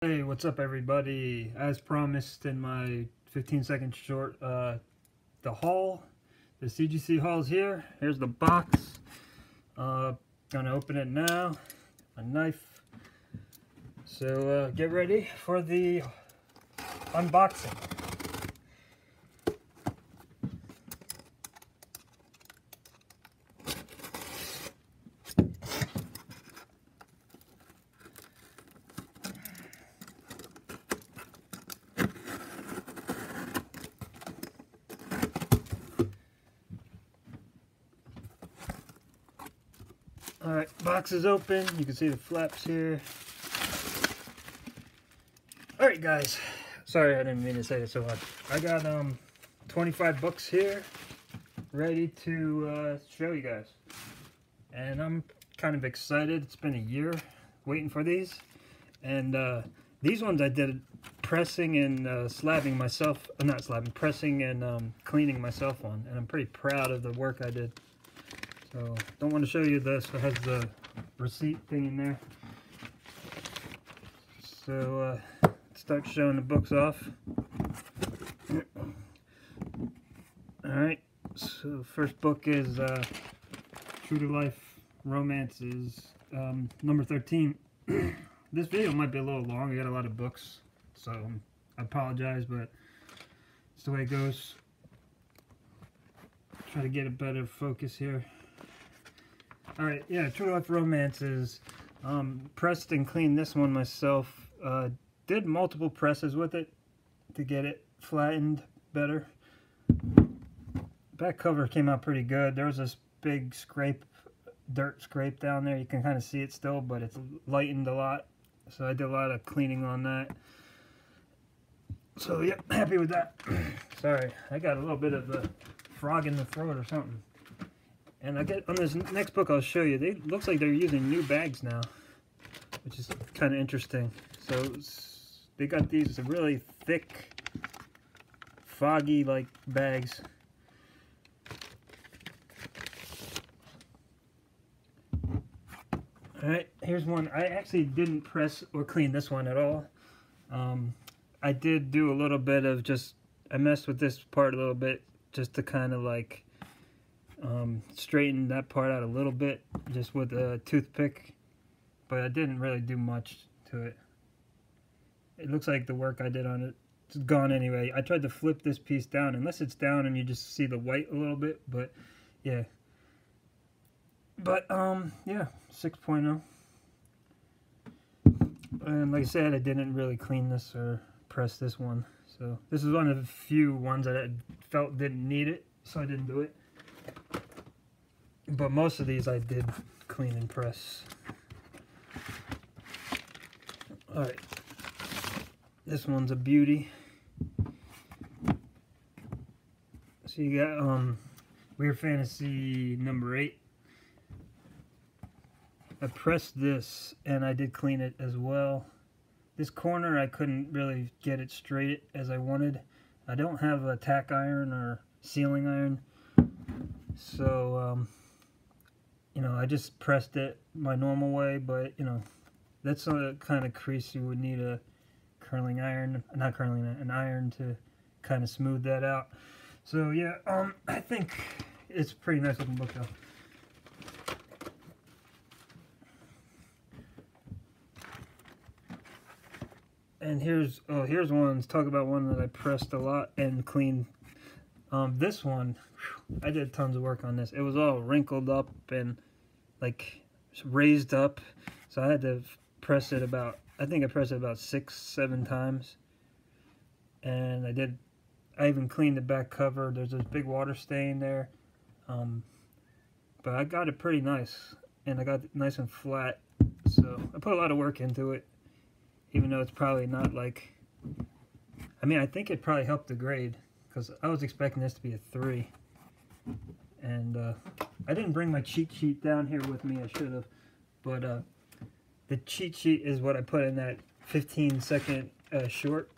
Hey, what's up everybody? As promised in my 15-second short, the haul, the CGC haul is here. Here's the box. Gonna open it now. A knife. So get ready for the unboxing. Alright, box is open. You can see the flaps here. Alright guys, sorry I didn't mean to say it so hard. I got 25 books here ready to show you guys. And I'm kind of excited. It's been a year waiting for these. And these ones I did pressing and slabbing myself, not slabbing, pressing and cleaning myself on. And I'm pretty proud of the work I did. So, don't want to show you this. It has the receipt thing in there. So, let's start showing the books off. Alright, so first book is True to Life Romances, number 13. This video might be a little long. I got a lot of books, so I apologize, but it's the way it goes. Try to get a better focus here. Alright, yeah, True Life Romances. Pressed and cleaned this one myself. Did multiple presses with it to get it flattened better. Back cover came out pretty good. There was this big scrape, dirt scrape down there. You can kind of see it still, but it's lightened a lot. So I did a lot of cleaning on that. So, yep, happy with that. Sorry, I got a little bit of a frog in the throat or something. And I get on this next book I'll show you, looks like they're using new bags now, which is kind of interesting. So they got these really thick, foggy like bags. Alright, here's one. I actually didn't press or clean this one at all. I did do a little bit of I messed with this part a little bit just to kind of like straighten that part out a little bit just with a toothpick, but I didn't really do much to it. It looks like the work I did on it is gone anyway. I tried to flip this piece down, unless it's down and you just see the white a little bit, but yeah. But yeah, 6.0. And like I said, I didn't really clean this or press this one, so this is one of the few ones that I felt didn't need it, so I didn't do it. But most of these I did clean and press. Alright. This one's a beauty. So you got Weird Fantasy number 8. I pressed this and I did clean it as well. This corner I couldn't really get it straight as I wanted. I don't have a tack iron or sealing iron. So you know, I just pressed it my normal way, but, you know, that's a kind of crease you would need a curling iron, not curling, an iron to kind of smooth that out. So, yeah, I think it's a pretty nice looking book, though. And here's one, let's talk about one that I pressed a lot and cleaned. This one, I did tons of work on this. It was all wrinkled up and like raised up, so I had to press it about, I think I pressed it about 6-7 times. And I even cleaned the back cover. There's this big water stain there, but I got it pretty nice, and I got it nice and flat. So I put a lot of work into it, even though it's probably not like, I mean, I think it probably helped the grade, because I was expecting this to be a 3. And I didn't bring my cheat sheet down here with me. I should have. But the cheat sheet is what I put in that 15-second short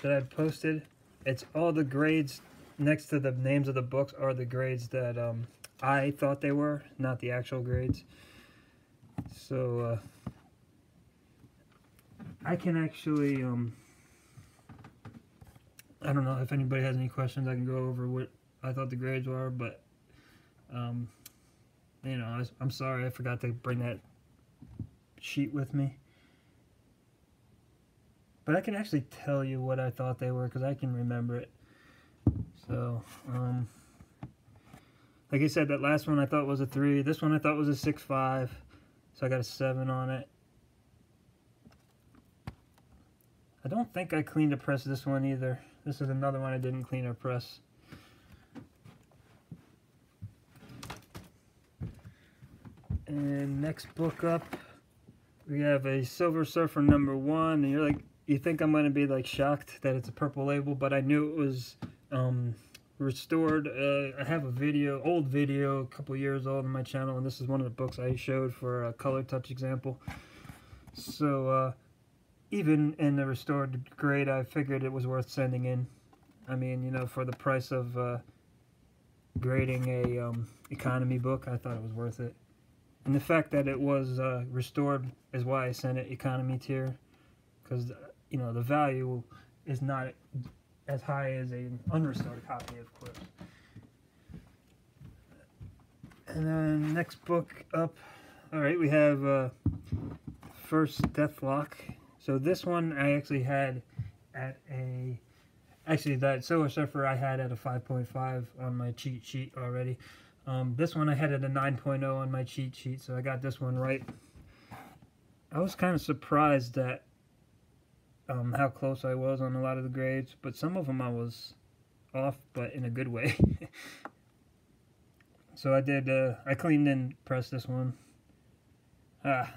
that I posted. It's all the grades next to the names of the books are the grades that I thought they were, not the actual grades. So I can actually, I don't know if anybody has any questions. I can go over what I thought the grades were, but, you know, I'm sorry I forgot to bring that sheet with me. But I can actually tell you what I thought they were because I can remember it. So, like I said, that last one I thought was a 3. This one I thought was a 6.5. So I got a 7 on it. I don't think I cleaned or pressed this one either. This is another one I didn't clean or press. And next book up, we have a Silver Surfer #1, and you're like, you think I'm gonna be like shocked that it's a purple label, but I knew it was restored. I have a video, old video, a couple years old on my channel, and this is one of the books I showed for a color touch example. So even in the restored grade, I figured it was worth sending in. I mean, you know, for the price of grading a economy book, I thought it was worth it. And the fact that it was restored is why I sent it economy tier, because, you know, the value is not as high as an unrestored copy, of course. And then next book up, all right, we have First Deathlock. So this one I actually had at a, actually that Silver Surfer I had at a 5.5 on my cheat sheet already. This one I had at a 9.0 on my cheat sheet, so I got this one right. I was kind of surprised at how close I was on a lot of the grades, but some of them I was off, but in a good way. So I did, I cleaned and pressed this one.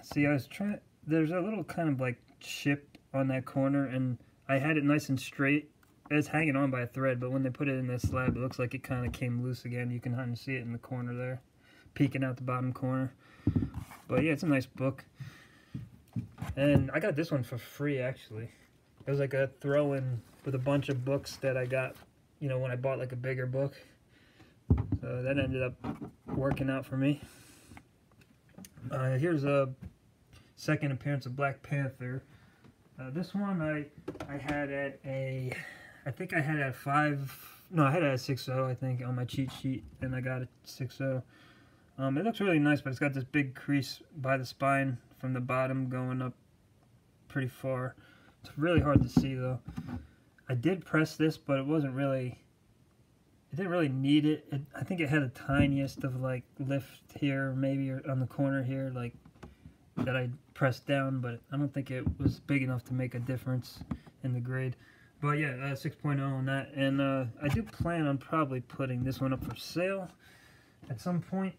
See, I was trying, there's a little kind of like chip on that corner, and I had it nice and straight. It's hanging on by a thread, but when they put it in this slab, it looks like it kind of came loose again. You can kind of see it in the corner there, peeking out the bottom corner. But yeah, it's a nice book. And I got this one for free, actually. It was like a throw-in with a bunch of books that I got, you know, when I bought like a bigger book. So that ended up working out for me. Here's a second appearance of Black Panther. This one I had at a, I think I had at 5, no, I had it at 6.0, I think, on my cheat sheet, and I got it 6.0. It looks really nice, but it's got this big crease by the spine from the bottom going up pretty far. It's really hard to see, though. I did press this, but it wasn't really, it didn't really need it. I think it had the tiniest of, like, lift here, maybe on the corner here, like, that I pressed down, but I don't think it was big enough to make a difference in the grade. But yeah, 6.0 on that, and I do plan on probably putting this one up for sale at some point.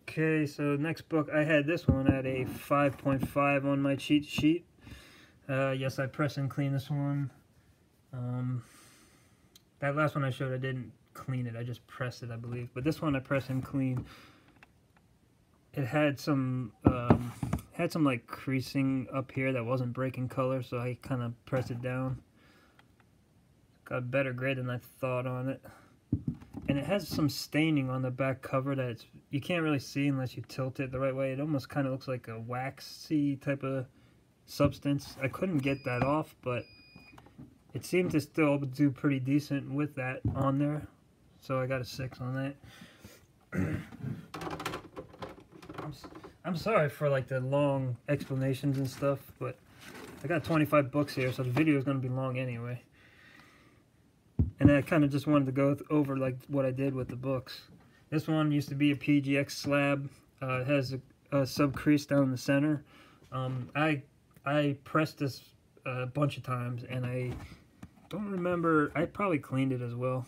Okay, so next book, I had this one at a 5.5 on my cheat sheet. Yes, I press and clean this one. That last one I showed, I didn't clean it, I just pressed it, I believe. But this one I press and clean. It had some like creasing up here that wasn't breaking color, so I kind of pressed it down. Got a better grade than I thought on it. And it has some staining on the back cover that you can't really see unless you tilt it the right way. It almost kind of looks like a waxy type of substance. I couldn't get that off, but it seemed to still do pretty decent with that on there. So I got a 6 on that. I'm sorry for like the long explanations and stuff, but I got 25 books here, so the video is going to be long anyway. And I kind of just wanted to go over like what I did with the books. This one used to be a PGX slab. It has a sub crease down the center. I pressed this a bunch of times, and I don't remember. I probably cleaned it as well,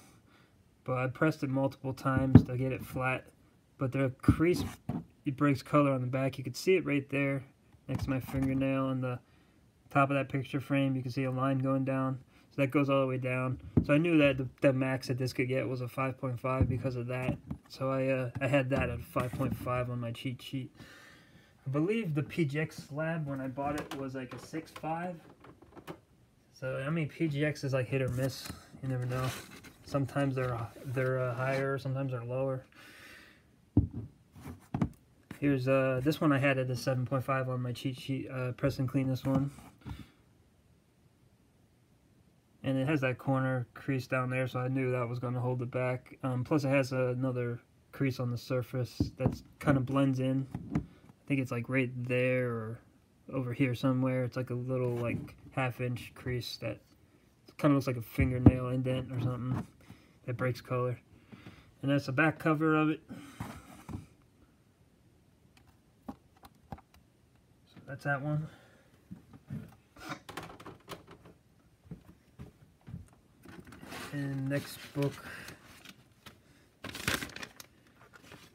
but I pressed it multiple times to get it flat. But the crease, it breaks color on the back. You can see it right there next to my fingernail on the top of that picture frame. You can see a line going down. So that goes all the way down. So I knew that the max that this could get was a 5.5 because of that. So I had that at 5.5 on my cheat sheet. I believe the PGX slab when I bought it was like a 6.5. So I mean, PGX is like hit or miss. You never know. Sometimes they're higher, sometimes they're lower. Here's this one I had at a 7.5 on my cheat sheet. Press and clean this one. And it has that corner crease down there, so I knew that was going to hold it back. Plus it has another crease on the surface that kind of blends in. I think it's like right there or over here somewhere. It's like a little like half-inch crease that kind of looks like a fingernail indent or something that breaks color. And that's the back cover of it. So that's that one. And next book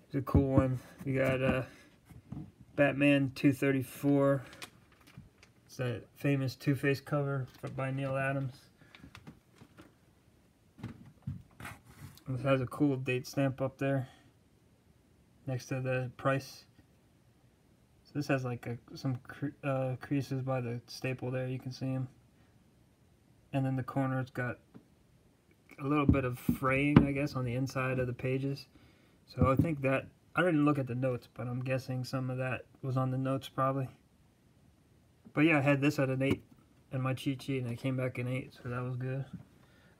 is a cool one. We got Batman 234. It's that famous Two-Face cover by Neil Adams. This has a cool date stamp up there next to the price. So this has like some creases by the staple there, you can see them. And then the corner, it's got a little bit of fraying, I guess, on the inside of the pages. So I think that, I didn't look at the notes, but I'm guessing some of that was on the notes probably. But yeah, I had this at an 8 in my cheat sheet, and it came back an 8, so that was good.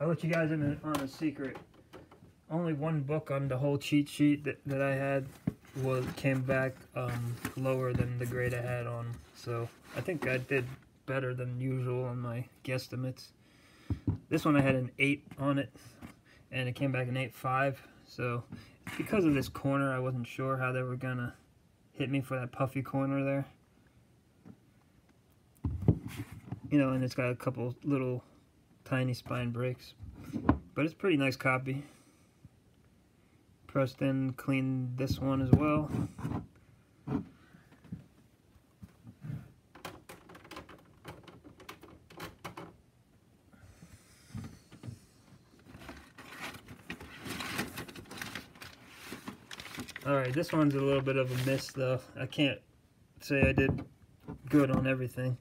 I'll let you guys in on a secret. Only one book on the whole cheat sheet that I had came back lower than the grade I had on. So I think I did better than usual on my guesstimates. This one I had an 8 on it, and it came back an 8.5. So because of this corner, I wasn't sure how they were gonna hit me for that puffy corner there. You know, and it's got a couple little tiny spine breaks, but it's a pretty nice copy. Pressed in, cleaned this one as well. Alright, this one's a little bit of a miss though. I can't say I did good on everything.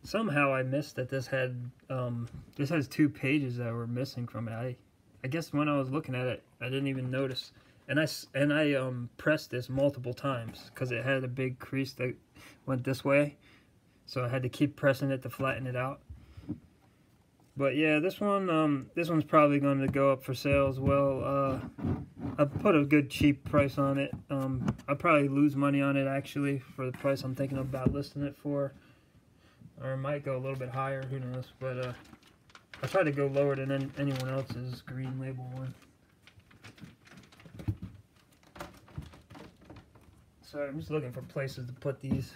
Somehow I missed that this had this has 2 pages that were missing from it. I guess when I was looking at it, I didn't even notice. And I pressed this multiple times because it had a big crease that went this way. So I had to keep pressing it to flatten it out. But yeah, this one's probably going to go up for sale as well. I put a good cheap price on it. I'll probably lose money on it actually for the price I'm thinking about listing it for. Or it might go a little bit higher, who knows. But I tried to go lower than anyone else's green label one. Sorry, I'm just looking for places to put these.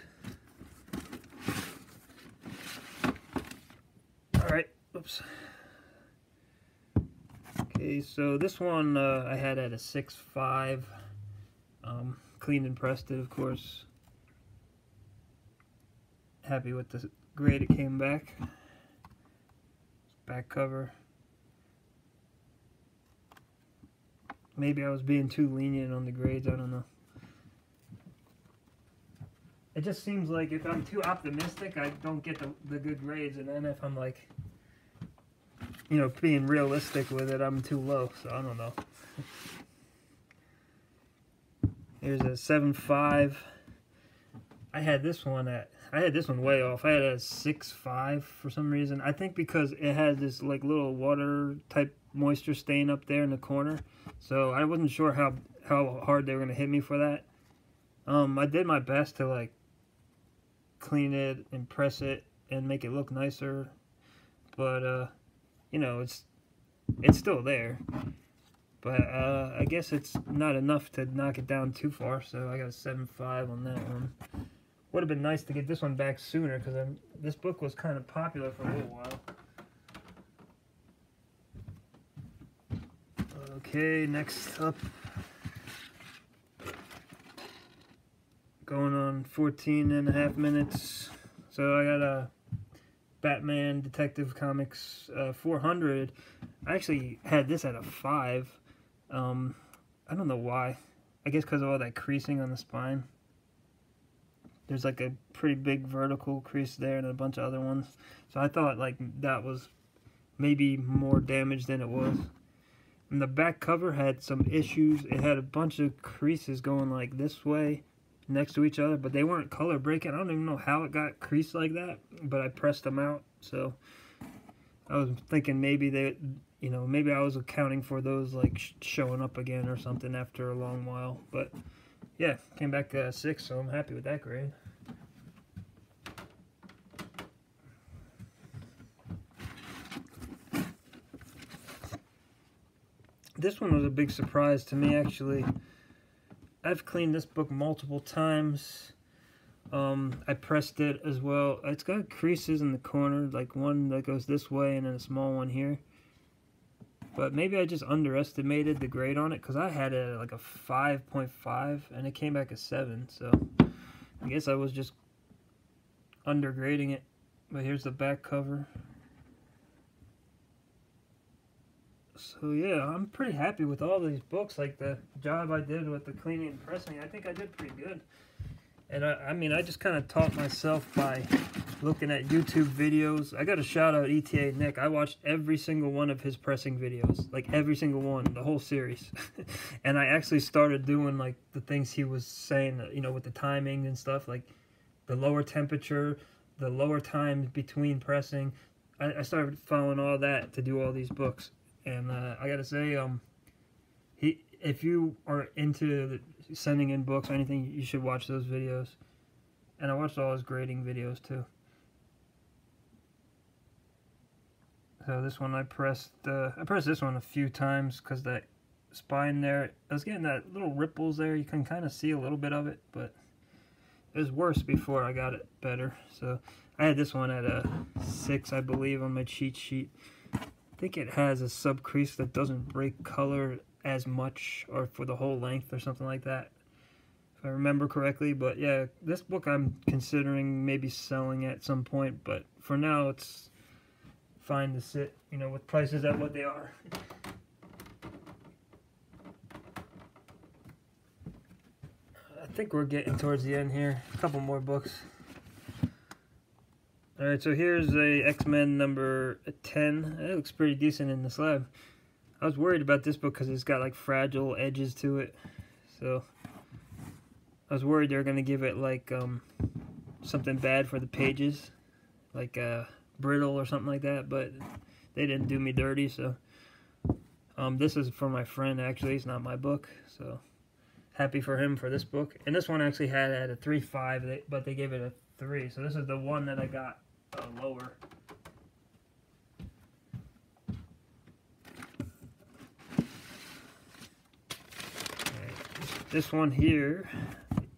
Alright, oops. Okay, so this one I had at a 6.5. Cleaned and pressed it, of course. Happy with the grade it came back. Back cover. Maybe I was being too lenient on the grades, I don't know. It just seems like if I'm too optimistic, I don't get the good grades, and then if I'm like, you know, being realistic with it, I'm too low, so I don't know. Here's a 7.5. I had this one way off. I had a 6.5 for some reason. I think because it has this like little water type moisture stain up there in the corner, so I wasn't sure how hard they were gonna hit me for that. I did my best to like clean it and press it and make it look nicer, but you know, it's still there. But I guess it's not enough to knock it down too far, so I got a 7.5 on that one. Would have been nice to get this one back sooner, because this book was kind of popular for a little while. Okay, next up, going on 14.5 minutes. So I got a Batman Detective Comics 400. I actually had this at a 5. I don't know why. I guess because of all that creasing on the spine. There's like a pretty big vertical crease there and a bunch of other ones. So I thought like that was maybe more damage than it was. And the back cover had some issues. It had a bunch of creases going like this way next to each other, but they weren't color breaking. I don't even know how it got creased like that, but I pressed them out. So I was thinking maybe they, you know, maybe I was accounting for those like showing up again or something after a long while. But yeah, came back 6, so I'm happy with that grade. This one was a big surprise to me, actually. I've cleaned this book multiple times. I pressed it as well. It's got creases in the corner, like one that goes this way and then a small one here. But maybe I just underestimated the grade on it, because I had it at like a 5.5 and it came back a 7. So I guess I was just undergrading it. But here's the back cover. So yeah, I'm pretty happy with all these books. Like the job I did with the cleaning and pressing, I think I did pretty good. And I mean, I just kind of taught myself by looking at YouTube videos. I got to shout out ETA Nick. I watched every single one of his pressing videos, like every single one, the whole series. And I actually started doing like the things he was saying, you know, with the timing and stuff, like the lower temperature, the lower time between pressing. I started following all that to do all these books. And I gotta say, if you are into sending in books or anything, you should watch those videos. And I watched all his grading videos too. So this one I pressed this one a few times because that spine there, I was getting that little ripples there. You can kind of see a little bit of it, but it was worse before I got it better. So I had this one at a 6, I believe, on my cheat sheet. I think it has a sub crease that doesn't break color as much, or for the whole length or something like that, if I remember correctly. But yeah, this book I'm considering maybe selling at some point, but for now it's fine to sit, you know, with prices at what they are. I think we're getting towards the end here. A couple more books. Alright, so here's a X-Men number 10. It looks pretty decent in the slab. I was worried about this book because it's got like fragile edges to it. So I was worried they were going to give it like something bad for the pages. Like brittle or something like that. But they didn't do me dirty. So this is for my friend, actually. It's not my book. So happy for him for this book. And this one actually had a 3.5, but they gave it a 3. So this is the one that I got lower. This one here,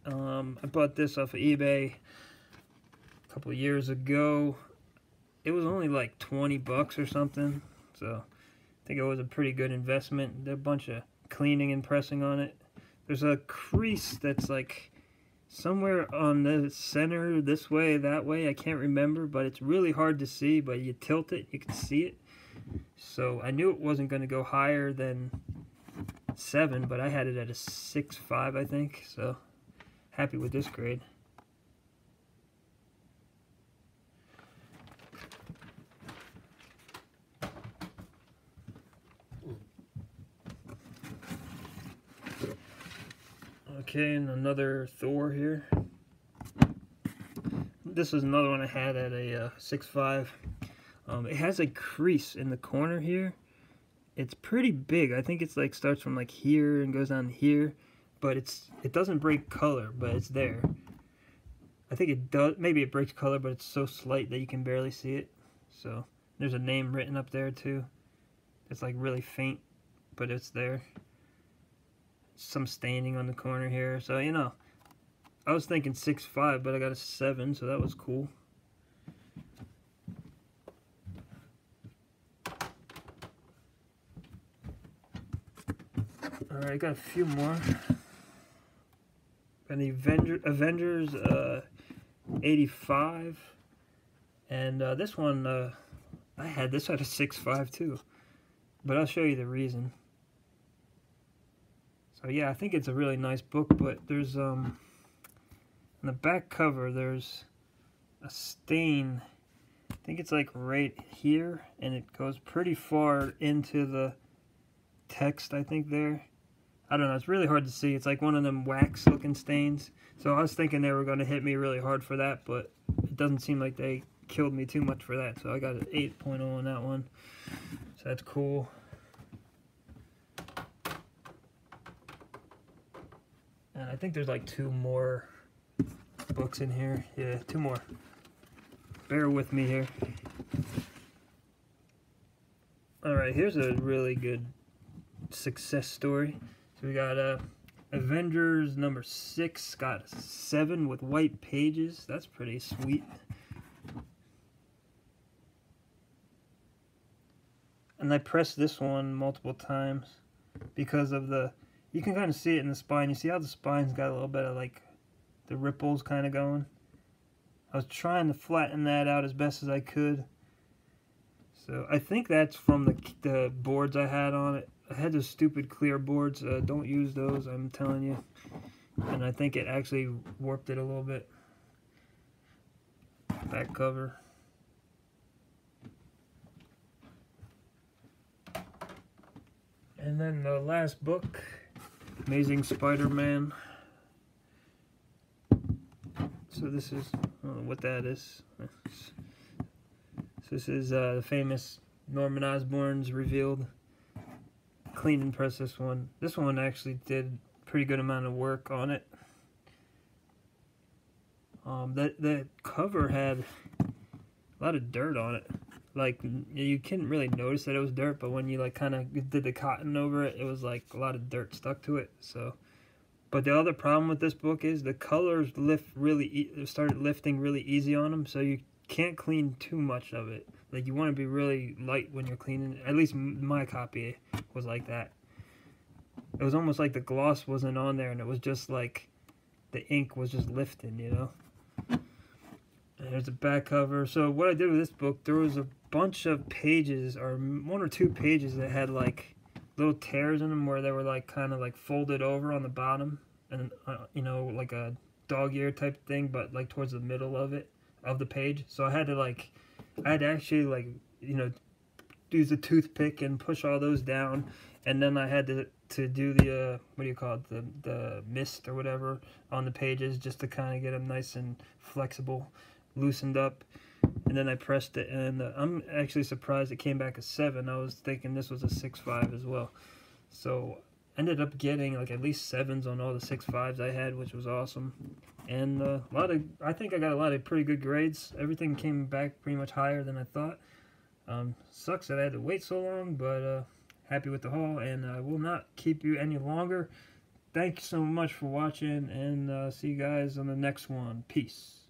I bought this off of eBay a couple years ago. It was only like 20 bucks or something, so I think it was a pretty good investment. There's a bunch of cleaning and pressing on it. There's a crease that's like somewhere on the center, this way, that way, I can't remember, but it's really hard to see, but you tilt it, you can see it. So I knew it wasn't going to go higher than 7, but I had it at a 6.5, I think, so happy with this grade. Okay, and another Thor here. This is another one I had at a 6.5. It has a crease in the corner here. It's pretty big. I think it's like starts from like here and goes down here, but it doesn't break color, but it's there. I think it does. Maybe it breaks color, but it's so slight that you can barely see it. So there's a name written up there too. It's like really faint, but it's there. Some staining on the corner here, so you know, I was thinking 6.5, but I got a 7, so that was cool. Alright, I got a few more. Got the Avengers 85, and this one I had this at a 6.5 too, but I'll show you the reason. So yeah, I think it's a really nice book, but there's on the back cover there's a stain. I think it's like right here, and it goes pretty far into the text, I think, there. I don't know, it's really hard to see. It's like one of them wax looking stains. So I was thinking they were going to hit me really hard for that, but it doesn't seem like they killed me too much for that. So I got an 8.0 on that one. So that's cool. And I think there's like 2 more books in here. Yeah, 2 more. Bear with me here. Alright, here's a really good success story. So we got Avengers number 6, got 7 with white pages. That's pretty sweet. And I pressed this one multiple times because of the, you can kind of see it in the spine. You see how the spine's got a little bit of like the ripples kind of going. I was trying to flatten that out as best as I could. So I think that's from the boards I had on it. I had those stupid clear boards. Don't use those, I'm telling you. And I think it actually warped it a little bit. Back cover. And then the last book, Amazing Spider-Man. So this is, I don't know what that is. So this is the famous Norman Osborn's Revealed. Clean and press this one. This one actually did a pretty good amount of work on it. That cover had a lot of dirt on it. Like, you couldn't really notice that it was dirt, but when you like kind of did the cotton over it, it was like a lot of dirt stuck to it. So, but the other problem with this book is the colors started lifting really easy on them, so you can't clean too much of it. Like, you want to be really light when you're cleaning. At least my copy was like that. It was almost like the gloss wasn't on there, and it was just like the ink was just lifting, you know. And there's a back cover. So what I did with this book, there was a bunch of pages, or 1 or 2 pages that had like little tears in them where they were like kind of like folded over on the bottom, and you know, like a dog ear type thing, but like towards the middle of it, of the page. So I had to actually like, you know, use a toothpick and push all those down, and then I had to do the what do you call it, the mist or whatever on the pages, just to kind of get them nice and flexible, loosened up. And then I pressed it, and I'm actually surprised it came back a 7. I was thinking this was a 6.5 as well. So ended up getting like at least 7s on all the 6.5s I had, which was awesome. And I think I got a lot of pretty good grades. Everything came back pretty much higher than I thought. Sucks that I had to wait so long, but happy with the haul, and I will not keep you any longer. Thanks so much for watching, and see you guys on the next one. Peace.